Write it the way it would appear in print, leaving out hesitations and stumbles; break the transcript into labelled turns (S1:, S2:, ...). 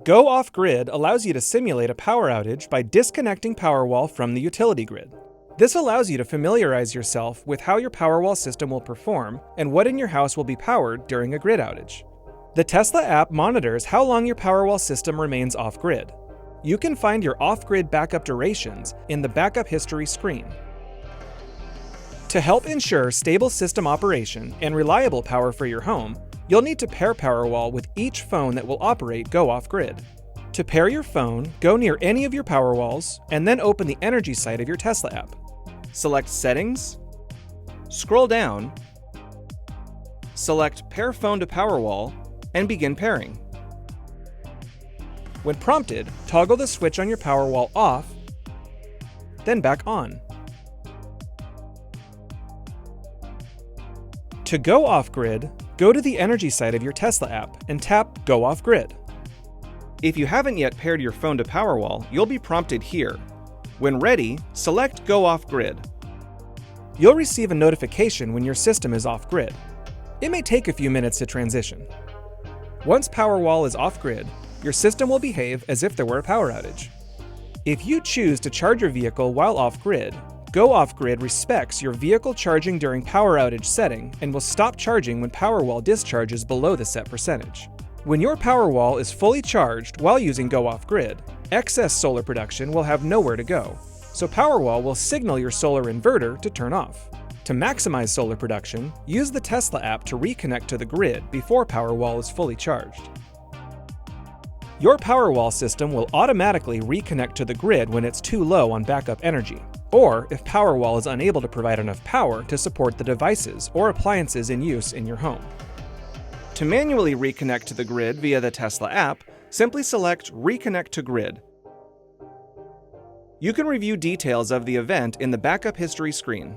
S1: Go off-grid allows you to simulate a power outage by disconnecting Powerwall from the utility grid. This allows you to familiarize yourself with how your Powerwall system will perform and what in your house will be powered during a grid outage. The Tesla app monitors how long your Powerwall system remains off-grid. You can find your off-grid backup durations in the backup history screen. To help ensure stable system operation and reliable power for your home, you'll need to pair Powerwall with each phone that will operate Go Off-Grid. To pair your phone, go near any of your Powerwalls and then open the Energy site of your Tesla app. Select Settings, scroll down, select Pair Phone to Powerwall, and begin pairing. When prompted, toggle the switch on your Powerwall off, then back on. To go off-grid, go to the Energy site of your Tesla app and tap Go Off-Grid. If you haven't yet paired your phone to Powerwall, you'll be prompted here. When ready, select Go Off-Grid. You'll receive a notification when your system is off-grid. It may take a few minutes to transition. Once Powerwall is off-grid, your system will behave as if there were a power outage. If you choose to charge your vehicle while off-grid, Go Off-Grid respects your vehicle charging during power outage setting and will stop charging when Powerwall discharges below the set percentage. When your Powerwall is fully charged while using Go Off-Grid, excess solar production will have nowhere to go, so Powerwall will signal your solar inverter to turn off. To maximize solar production, use the Tesla app to reconnect to the grid before Powerwall is fully charged. Your Powerwall system will automatically reconnect to the grid when it's too low on backup energy, or if Powerwall is unable to provide enough power to support the devices or appliances in use in your home. To manually reconnect to the grid via the Tesla app, simply select Reconnect to Grid. You can review details of the event in the backup history screen.